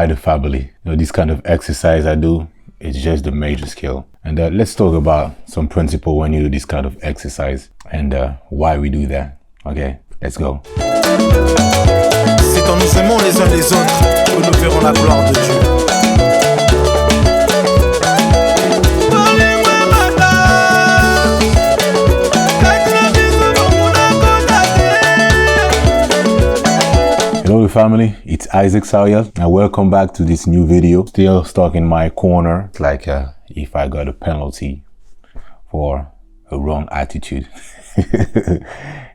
Hi the family. This kind of exercise I do, it's just the major scale. And let's talk about some principle when you do this kind of exercise and why we do that. Okay, let's go. C'est en nous aimant les uns les autres que nous verrons la gloire de Dieu. Hello family, it's Isaac Sariel and welcome back to this new video. Still stuck in my corner. It's like if I got a penalty for a wrong attitude.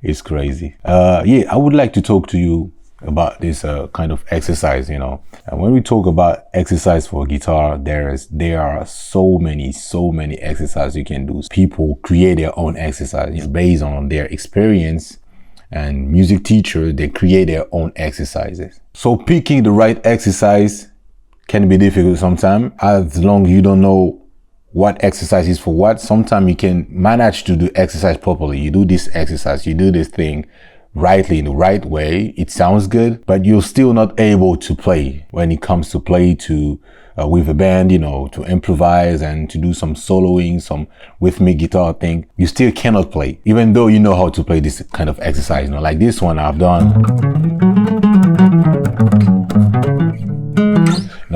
It's crazy. Yeah, I would like to talk to you about this kind of exercise, And when we talk about exercise for guitar, there are so many exercises you can do. People create their own exercise based on their experience, and music teachers, they create their own exercises. So picking the right exercise can be difficult sometimes, as long as you don't know what exercise is for what. Sometimes you can manage to do exercise properly. You do this exercise, you do this thing rightly in the right way. It sounds good, but you're still not able to play when it comes to play with a band, to improvise and to do some soloing, some rhythmic guitar thing. You still cannot play, even though you know how to play this kind of exercise. Like this one I've done.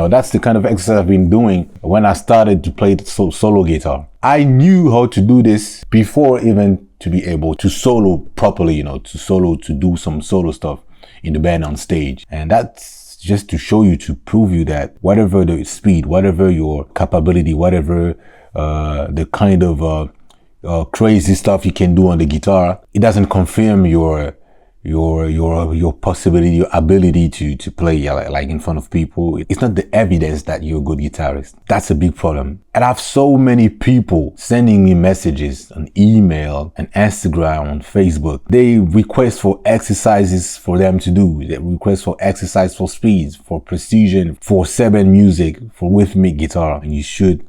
That's the kind of exercise I've been doing when I started to play solo guitar. I knew how to do this before even to be able to solo properly, to do some solo stuff in the band on stage. And that's just to show you, to prove you that whatever the speed, whatever your capability, whatever the kind of crazy stuff you can do on the guitar, it doesn't confirm your possibility, your ability to play like in front of people. It's not the evidence that you're a good guitarist. That's a big problem. And I have so many people sending me messages on email and Instagram, on Facebook. They request for exercises for them to do. They request for exercise for speeds, for precision, for 7 music, for rhythmic guitar. And you should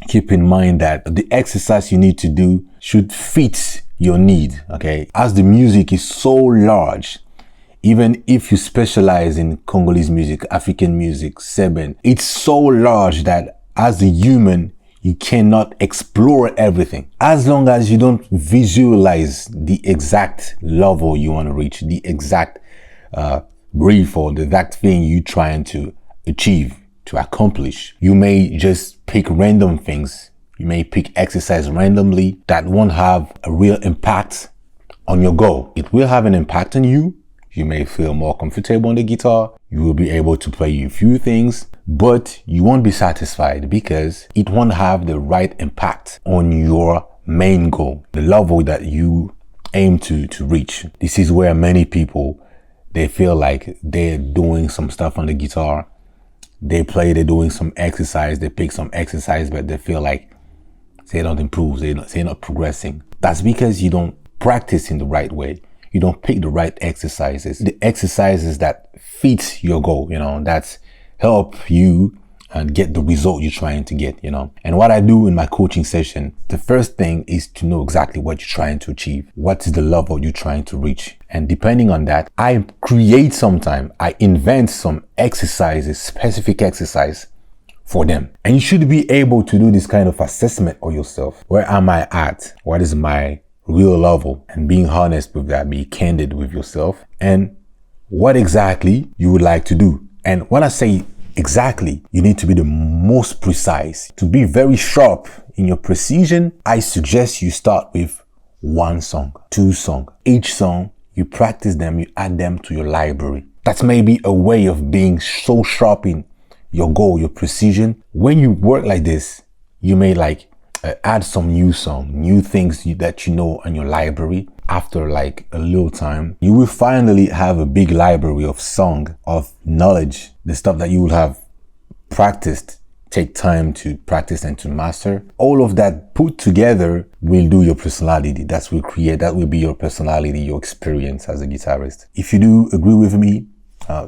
keep in mind that the exercise you need to do should fit your need, okay? As the music is so large, even if you specialize in Congolese music, African music, Seben, it's so large that as a human, you cannot explore everything. As long as you don't visualize the exact level you want to reach, the exact brief or the exact thing you're trying to achieve, to accomplish, you may just pick random things. You may pick exercise randomly that won't have a real impact on your goal. It will have an impact on you. You may feel more comfortable on the guitar. You will be able to play a few things, but you won't be satisfied because it won't have the right impact on your main goal, the level that you aim to reach. This is where many people, they feel like they're doing some stuff on the guitar. They're doing some exercise, they pick some exercise, but they feel like they don't improve, they're not progressing. That's because you don't practice in the right way. You don't pick the right exercises. The exercises that fit your goal, that help you and get the result you're trying to get, And what I do in my coaching session, the first thing is to know exactly what you're trying to achieve. What is the level you're trying to reach? And depending on that, I invent some exercises, specific exercise for them. And you should be able to do this kind of assessment of yourself. Where am I at? What is my real level? And being honest with that, be candid with yourself and what exactly you would like to do. And when I say exactly, you need to be the most precise. To be very sharp in your precision, I suggest you start with 1 song, 2 songs. Each song, you practice them, you add them to your library. That's maybe a way of being so sharp in your goal, your precision. When you work like this, you may add some new song, new things that you know in your library. After a little time, you will finally have a big library of song, of knowledge, the stuff that you will have practiced, take time to practice and to master. All of that put together will do your personality. That will be your personality, your experience as a guitarist. If you do agree with me,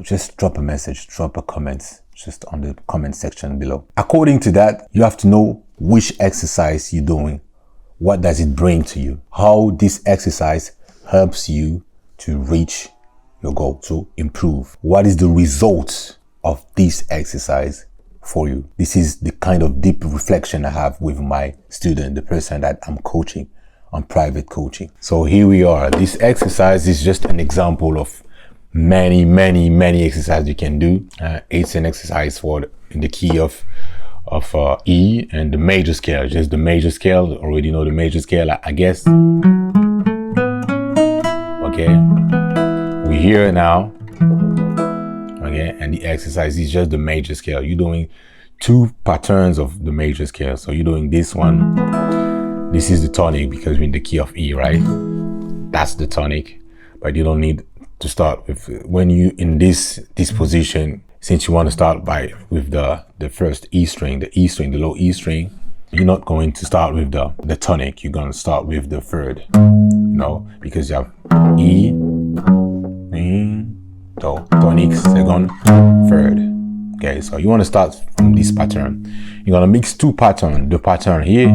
just drop a message, drop a comment, just on the comment section below. According to that, you have to know which exercise you're doing. What does it bring to you? How this exercise helps you to reach your goal, to improve. What is the result of this exercise for you. This is the kind of deep reflection I have with my student, the person that I'm coaching on private coaching. So here we are. This exercise is just an example of many exercises you can do. It's an exercise for in the key of E and the major scale, just the major scale. Already know the major scale, I guess. Okay, we're here now. Okay, and the exercise is just the major scale. You're doing 2 patterns of the major scale. So you're doing this one. This is the tonic because we're in the key of E, right? That's the tonic, but you don't need to start with when you in this position. Since you want to start with the first E string, the low E string, you're not going to start with the tonic. You're going to start with the third, because you have E, do, tonic, second, third. Okay, so you want to start from this pattern. You're going to mix 2 patterns, the pattern here,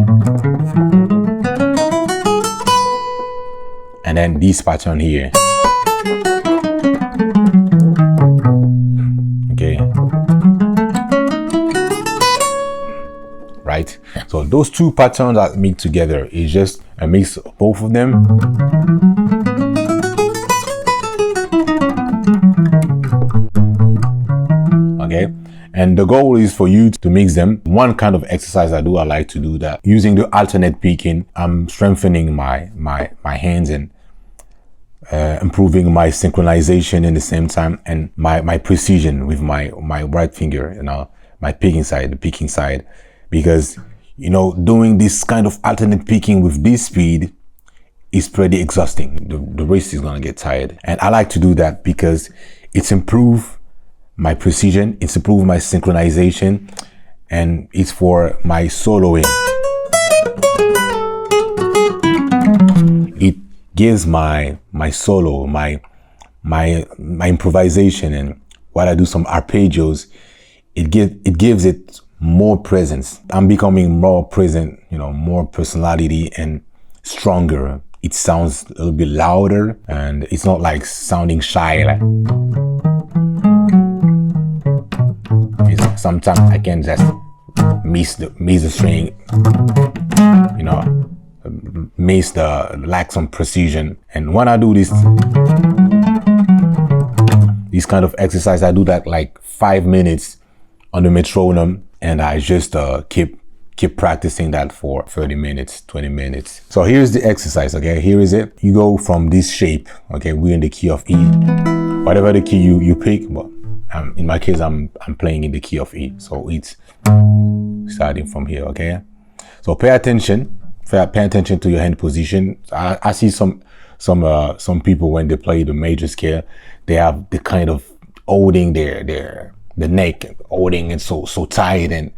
and then this pattern here. Okay. Right? So those 2 patterns that mix together is just a mix of both of them. Okay. And the goal is for you to mix them. One kind of exercise I like to do that using the alternate picking. I'm strengthening my hands and improving my synchronization in the same time, and my precision with my right finger, my picking side, the picking side, because doing this kind of alternate picking with this speed is pretty exhausting. The wrist is gonna get tired, and I like to do that because it's improve my precision, it's improve my synchronization, and it's for my soloing. It gives my solo, my improvisation, and while I do some arpeggios, it gives it more presence. I'm becoming more present, more personality and stronger. It sounds a little bit louder, and it's not like sounding shy. Sometimes I can just miss the string, miss lack some precision. And when I do this kind of exercise, I do that like 5 minutes on the metronome, and I just keep practicing that for 30 minutes, 20 minutes. So here's the exercise. Okay, here is it. You go from this shape. Okay, we're in the key of E, whatever the key you pick, but in my case I'm playing in the key of E, so it's starting from here. Okay, so pay attention to your hand position. I see some people, when they play the major scale, they have the kind of holding the neck, holding it so tight, and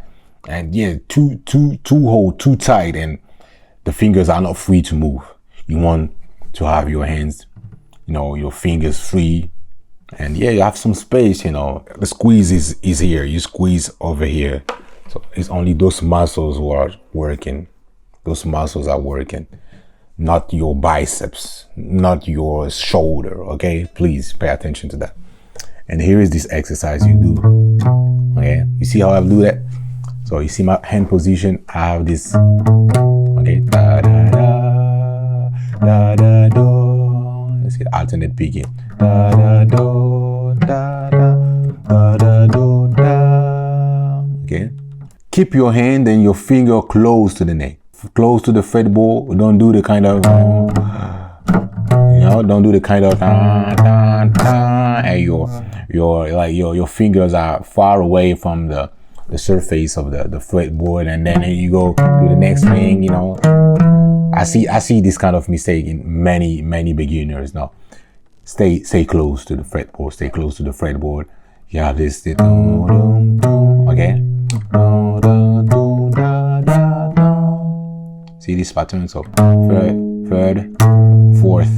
yeah, too tight, and the fingers are not free to move. You want to have your hands, your fingers free, and yeah, you have some space. The squeeze is here. You squeeze over here, so it's only those muscles who are working. Those muscles are working, not your biceps, not your shoulder. Okay, please pay attention to that. And here is this exercise you do. Okay, you see how I do that? So you see my hand position. I have this. Okay, da da da da da do. Let's get alternate picking. Da da do da da da da do da. Okay, keep your hand and your finger close to the neck, close to the fretboard. Don't do the kind of don't do the kind of and your fingers are far away from the surface of the fretboard, and then you go to the next thing. I see this kind of mistake in many beginners. Now stay close to the fretboard, stay close to the fretboard. You have this okay, see this pattern. So third, fourth,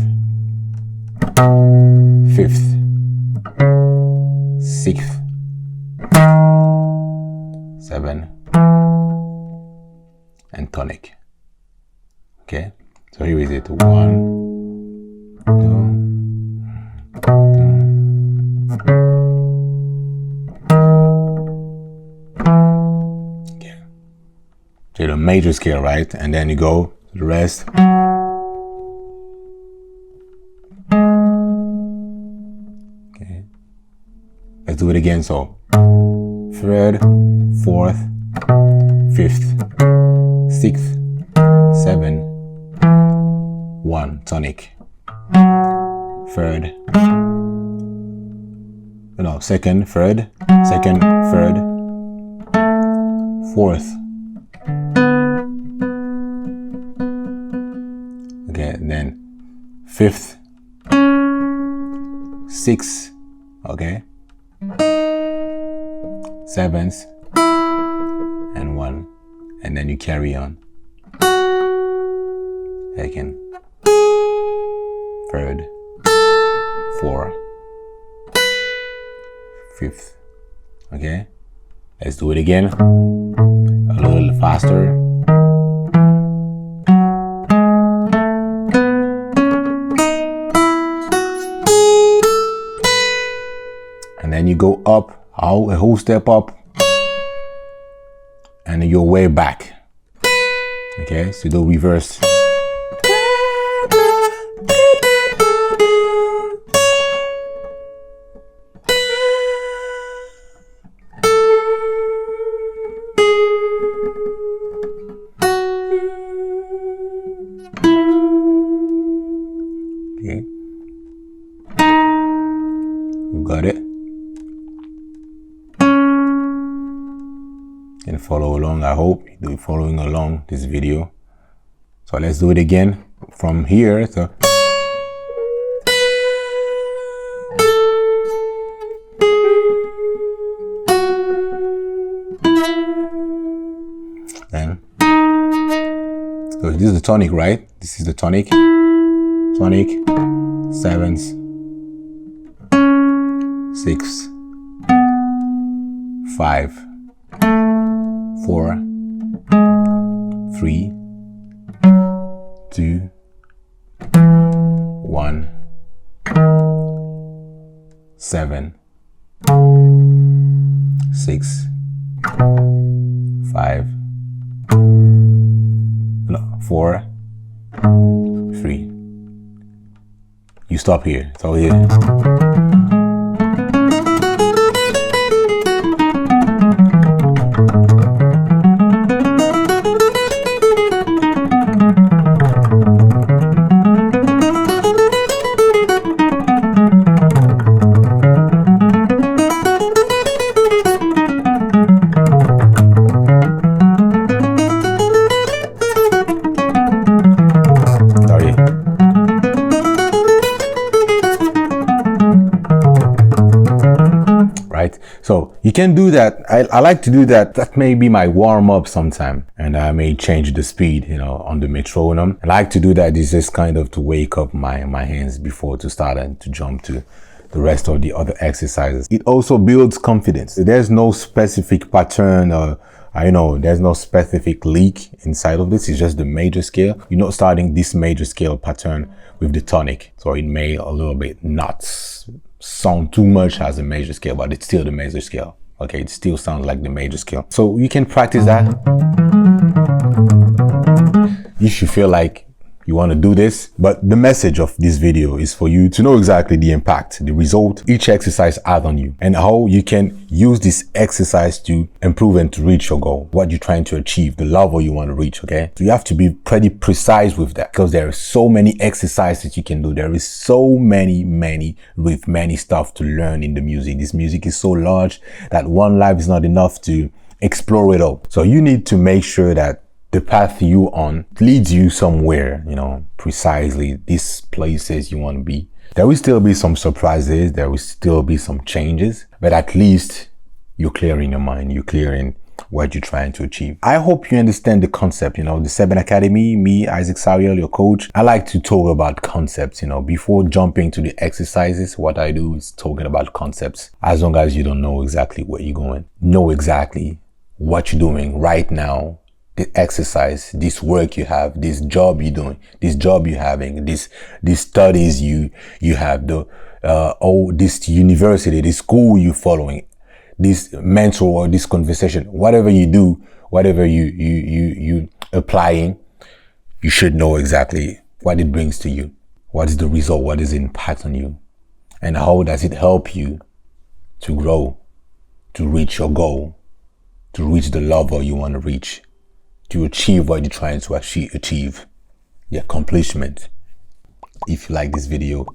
fifth, sixth, 7, and tonic. Okay, so here is it. 1, 2, 3, major scale, right? And then you go to the rest. Okay. Let's do it again. So 3rd, 4th, 5th, 6th, 7, 1, tonic. 3rd, no, 2nd, 3rd, 2nd, 3rd, 4th. Okay, and then 5th, 6th, okay, 7th, and 1, and then you carry on. 2nd, 3rd, 4th, 5th. Okay, let's do it again, a little faster. And then you go up, a whole step up, and then you're way back. Okay, so do reverse. Okay, you got it. And follow along. I hope you're following along this video. So let's do it again from here. So then, so this is the tonic, right? This is the tonic. Tonic, 7th, 6th, 5, 4, 3, 2, 1, 7, 6, 5, 4, 3. You stop here. It's all here. So you can do that. I like to do that. That may be my warm up sometime, and I may change the speed, on the metronome. I like to do that. It's just kind of to wake up my hands before to start and to jump to the rest of the other exercises. It also builds confidence. There's no specific pattern or there's no specific lick inside of this. It's just the major scale. You're not starting this major scale pattern with the tonic. So it may a little bit not sound too much as a major scale, but it's still the major scale. Okay, it still sounds like the major scale. So you can practice that. If you feel like you want to do this, but the message of this video is for you to know exactly the impact, the result each exercise has on you, and how you can use this exercise to improve and to reach your goal, what you're trying to achieve, the level you want to reach. Okay, so you have to be pretty precise with that, because there are so many exercises you can do. There is so many stuff to learn in the music. This music is so large that one life is not enough to explore it all. So you need to make sure that the path you on leads you somewhere, precisely these places you want to be. There will still be some surprises, there will still be some changes, but at least you're clear in your mind, you're clear in what you're trying to achieve. I hope you understand the concept, the 7 Academy, me, Isaac Sariel, your coach. I like to talk about concepts, before jumping to the exercises. What I do is talking about concepts. As long as you don't know exactly where you're going, know exactly what you're doing right now, the exercise, this work you have, this job you're doing, this job you're having, these studies you have, this university, this school you're following, this mentor or this conversation, whatever you do, whatever you applying, you should know exactly what it brings to you. What is the result? What is the impact on you? And how does it help you to grow, to reach your goal, to reach the level you want to reach, to achieve what you're trying to achieve, the accomplishment. If you like this video,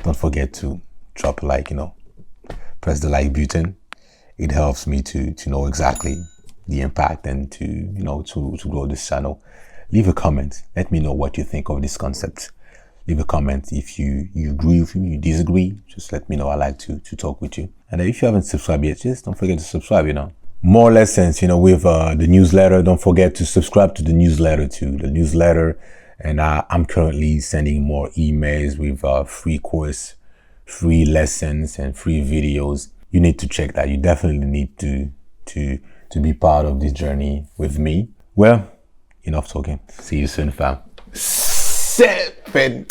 don't forget to drop a like, press the like button. It helps me to know exactly the impact and to grow this channel. Leave a comment. Let me know what you think of this concept. Leave a comment if you agree with me, you disagree. Just let me know. I like to talk with you. And if you haven't subscribed yet, just don't forget to subscribe, More lessons, with the newsletter. Don't forget to subscribe to the newsletter too. The newsletter. And I'm currently sending more emails with free course, free lessons, and free videos. You need to check that. You definitely need to be part of this journey with me. Well, enough talking. See you soon, fam. 7.